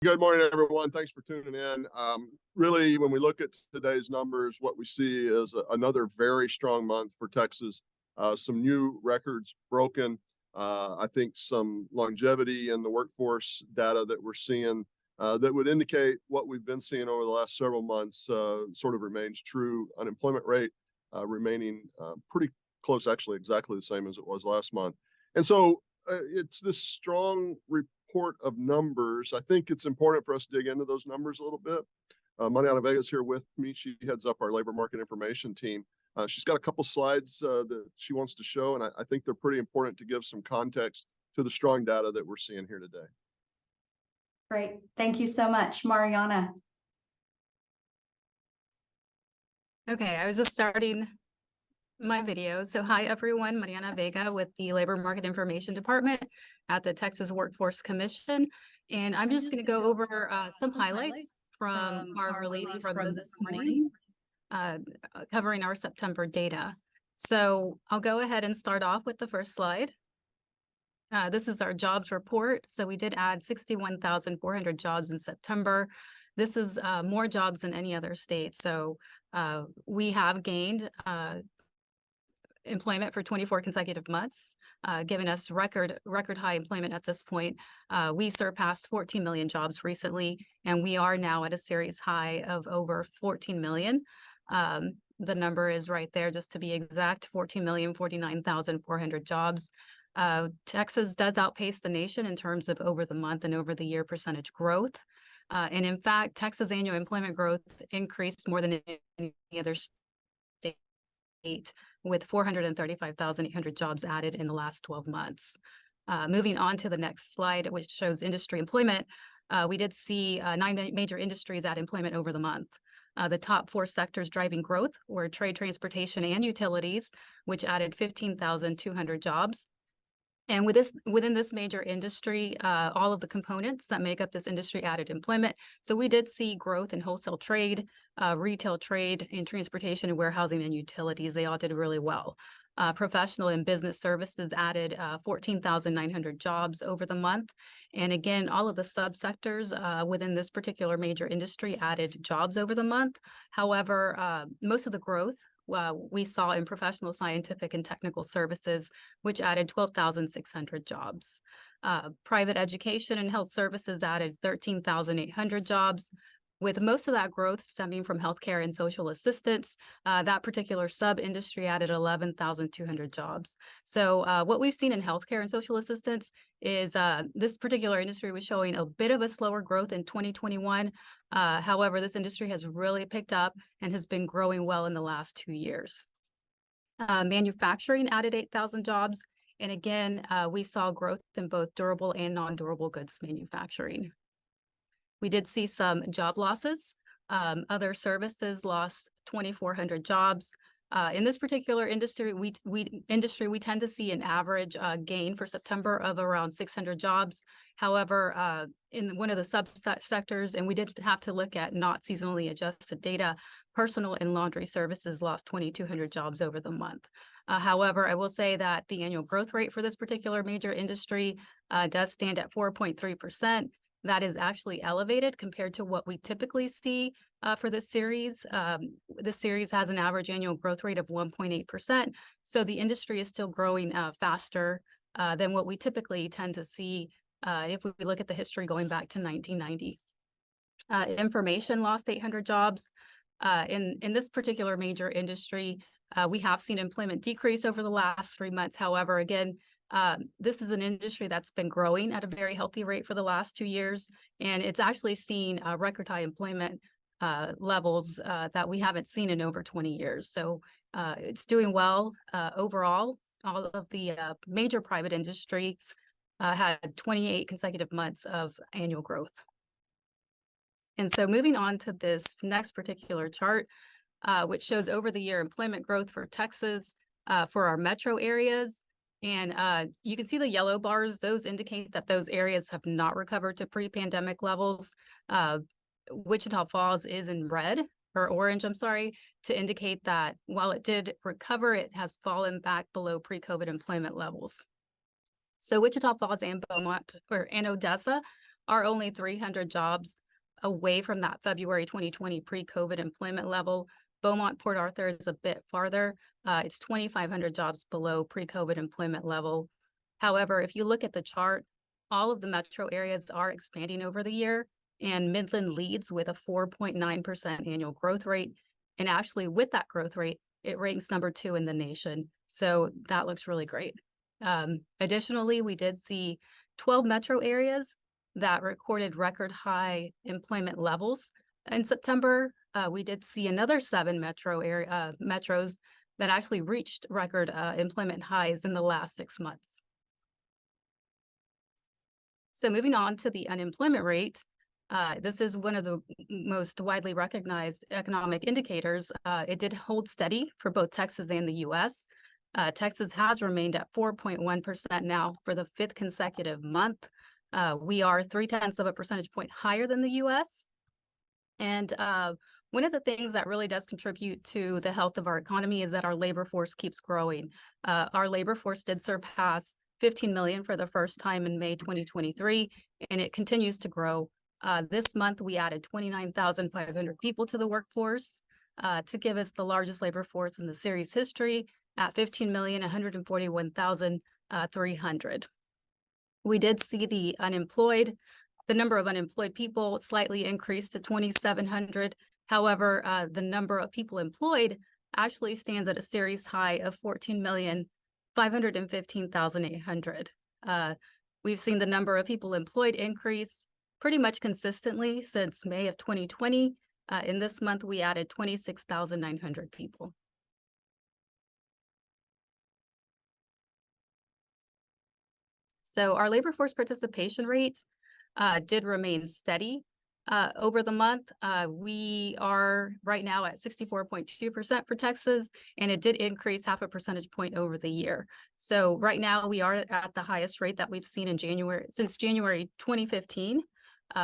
Good morning, everyone. Thanks for tuning in. Really, when we look at today's numbers, what we see is another very strong month for Texas. Some new records broken. I think some longevity in the workforce data that we're seeing that would indicate what we've been seeing over the last several months sort of remains true. Unemployment rate remaining pretty close, actually exactly the same as it was last month. And so it's this strong report of numbers. I think it's important for us to dig into those numbers a little bit. Mariana Vega is here with me. She heads up our labor market information team. She's got a couple slides that she wants to show, and I think they're pretty important to give some context to the strong data that we're seeing here today. Great. Thank you so much, Mariana. Okay, I was just starting my video. So hi, everyone. Mariana Vega with the Labor Market Information Department at the Texas Workforce Commission. And I'm just going to go over some highlights from our release from this morning, covering our September data. So I'll go ahead and start off with the first slide. This is our jobs report. So we did add 61,400 jobs in September. This is more jobs than any other state. So we have gained employment for 24 consecutive months, giving us record high employment at this point. We surpassed 14 million jobs recently, and we are now at a series high of over 14 million. The number is right there, just to be exact, 14,049,400 jobs. Texas does outpace the nation in terms of over the month and over the year percentage growth. And in fact, Texas annual employment growth increased more than any other state, with 435,800 jobs added in the last 12 months. Moving on to the next slide, which shows industry employment, we did see 9 major industries add employment over the month. The top 4 sectors driving growth were trade, transportation, and utilities, which added 15,200 jobs. And within this major industry, all of the components that make up this industry added employment. So we did see growth in wholesale trade, retail trade, in transportation and warehousing and utilities. They all did really well. Professional and business services added 14,900 jobs over the month. And again, all of the subsectors within this particular major industry added jobs over the month. However, most of the growth we saw in professional, scientific, and technical services, which added 12,600 jobs. Private education and health services added 13,800 jobs, with most of that growth stemming from healthcare and social assistance. That particular sub-industry added 11,200 jobs. So what we've seen in healthcare and social assistance is this particular industry was showing a bit of a slower growth in 2021. However, this industry has really picked up and has been growing well in the last 2 years. Manufacturing added 8,000 jobs. And again, we saw growth in both durable and non-durable goods manufacturing. We did see some job losses. Other services lost 2,400 jobs. In this particular industry, we tend to see an average gain for September of around 600 jobs. However, in one of the subsectors, and we did have to look at not seasonally adjusted data, personal and laundry services lost 2,200 jobs over the month. However, I will say that the annual growth rate for this particular major industry does stand at 4.3%. That is actually elevated compared to what we typically see for this series. This series has an average annual growth rate of 1.8%. So the industry is still growing faster than what we typically tend to see if we look at the history going back to 1990. Information lost 800 jobs. In this particular major industry, we have seen employment decrease over the last 3 months. However, again, this is an industry that's been growing at a very healthy rate for the last 2 years, and it's actually seen record high employment levels that we haven't seen in over 20 years. So it's doing well overall. All of the major private industries had 28 consecutive months of annual growth. And so moving on to this next particular chart, which shows over the year employment growth for Texas for our metro areas. And you can see the yellow bars. Those indicate that those areas have not recovered to pre-pandemic levels. Wichita Falls is in red, or orange, I'm sorry, to indicate that while it did recover, it has fallen back below pre-COVID employment levels. So Wichita Falls and Beaumont and Odessa are only 300 jobs away from that February 2020 pre-COVID employment level. Beaumont Port Arthur is a bit farther. It's 2,500 jobs below pre-COVID employment level. However, if you look at the chart, all of the metro areas are expanding over the year, and Midland leads with a 4.9% annual growth rate. And actually, with that growth rate, it ranks number 2 in the nation. So that looks really great. Additionally, we did see 12 metro areas that recorded record high employment levels. In September, we did see another 7 metros that actually reached record employment highs in the last 6 months. So moving on to the unemployment rate, this is one of the most widely recognized economic indicators. It did hold steady for both Texas and the U.S. Texas has remained at 4.1% now for the 5th consecutive month. We are 0.3 of a percentage point higher than the U.S. And one of the things that really does contribute to the health of our economy is that our labor force keeps growing. Our labor force did surpass 15 million for the first time in May 2023, and it continues to grow. This month, we added 29,500 people to the workforce to give us the largest labor force in the series history at 15,141,300. We did see the number of unemployed people slightly increased to 2,700. However, the number of people employed actually stands at a series high of 14,515,800. We've seen the number of people employed increase pretty much consistently since May of 2020. In this month, we added 26,900 people. So our labor force participation rate did remain steady over the month. We are right now at 64.2% for Texas, and it did increase 0.5 percentage point over the year. So right now we are at the highest rate that we've seen in since January 2015.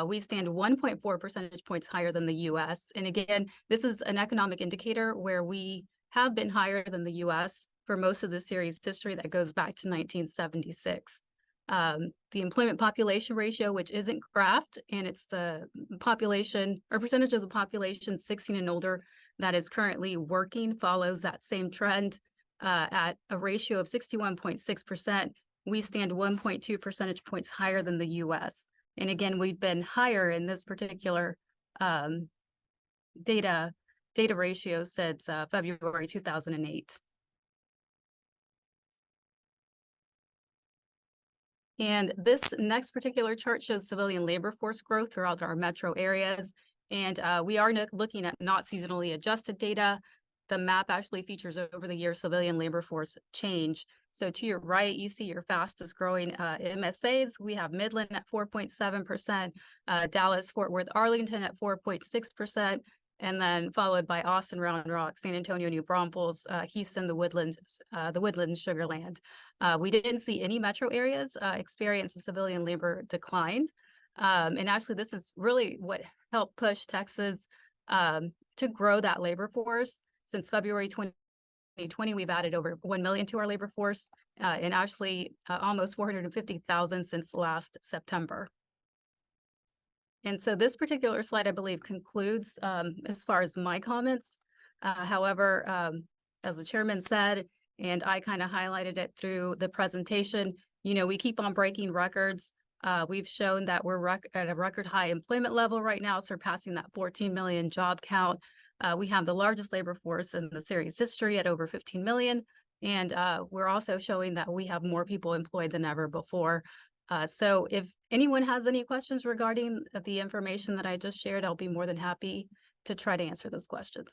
We stand 1.4 percentage points higher than the U.S. And again, this is an economic indicator where we have been higher than the U.S. for most of the series history that goes back to 1976. The employment population ratio, which isn't graphed, and it's the population or percentage of the population 16 and older that is currently working, follows that same trend at a ratio of 61.6%. We stand 1.2 percentage points higher than the U.S. And again, we've been higher in this particular data ratio since February 2008. And this next particular chart shows civilian labor force growth throughout our metro areas. And we are looking at not seasonally adjusted data. The map actually features over the year civilian labor force change. So to your right, you see your fastest growing MSAs. We have Midland at 4.7%, Dallas, Fort Worth, Arlington at 4.6%, and then followed by Austin, Round Rock, San Antonio, New Braunfels, Houston, the Woodlands, Sugar Land. We didn't see any metro areas experience a civilian labor decline. And actually, this is really what helped push Texas to grow that labor force. Since February 2020, we've added over 1 million to our labor force, and actually almost 450,000 since last September. And so this particular slide, I believe, concludes as far as my comments. However, as the chairman said, and I kind of highlighted it through the presentation, we keep on breaking records. We've shown that we're at a record high employment level right now, surpassing that 14 million job count. We have the largest labor force in the series history at over 15 million. And we're also showing that we have more people employed than ever before. So if anyone has any questions regarding the information that I just shared, I'll be more than happy to try to answer those questions.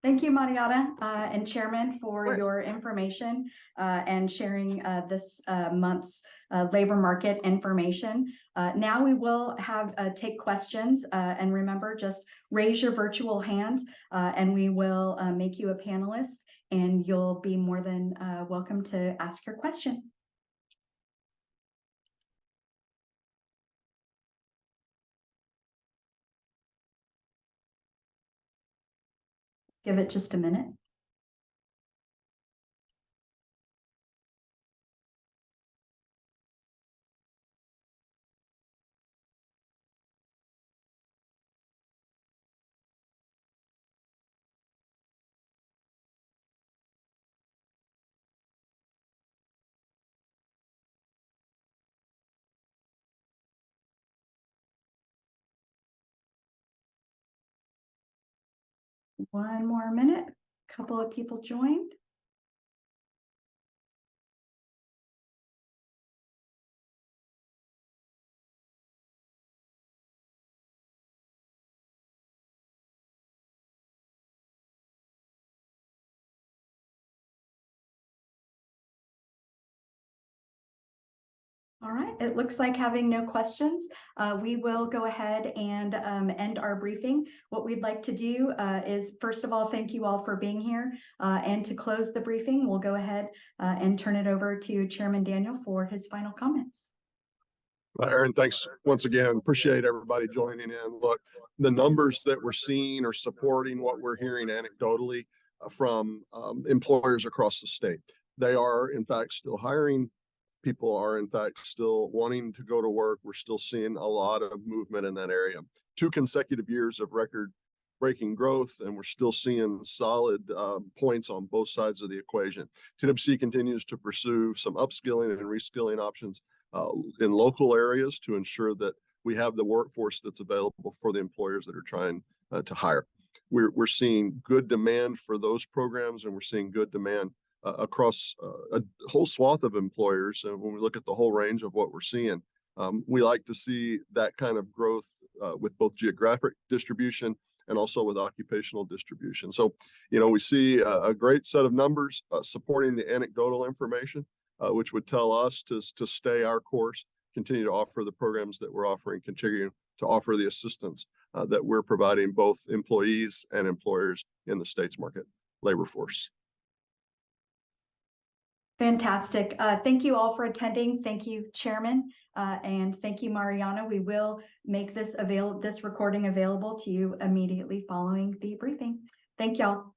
Thank you, Mariana, and Chairman, for your information and sharing this month's labor market information. Now we will take questions, and remember, just raise your virtual hand and we will make you a panelist, and you'll be more than welcome to ask your question. Give it just a minute. One more minute. Couple of people joined. All right, it looks like having no questions, we will go ahead and end our briefing. What we'd like to do is, first of all, thank you all for being here. And to close the briefing, we'll go ahead and turn it over to Chairman Daniel for his final comments. Aaron, thanks once again. Appreciate everybody joining in. Look, the numbers that we're seeing are supporting what we're hearing anecdotally from employers across the state. They are, in fact, still hiring. People are, in fact, still wanting to go to work. We're still seeing a lot of movement in that area. 2 consecutive years of record-breaking growth, and we're still seeing solid points on both sides of the equation. TWC continues to pursue some upskilling and reskilling options in local areas to ensure that we have the workforce that's available for the employers that are trying to hire. We're seeing good demand for those programs, and we're seeing good demand across a whole swath of employers. And when we look at the whole range of what we're seeing, we like to see that kind of growth with both geographic distribution and also with occupational distribution. So, we see a great set of numbers supporting the anecdotal information, which would tell us to stay our course, continue to offer the programs that we're offering, continue to offer the assistance that we're providing both employees and employers in the state's market labor force. Fantastic. Thank you all for attending. Thank you, Chairman, and thank you, Mariana. We will make this recording available to you immediately following the briefing. Thank y'all.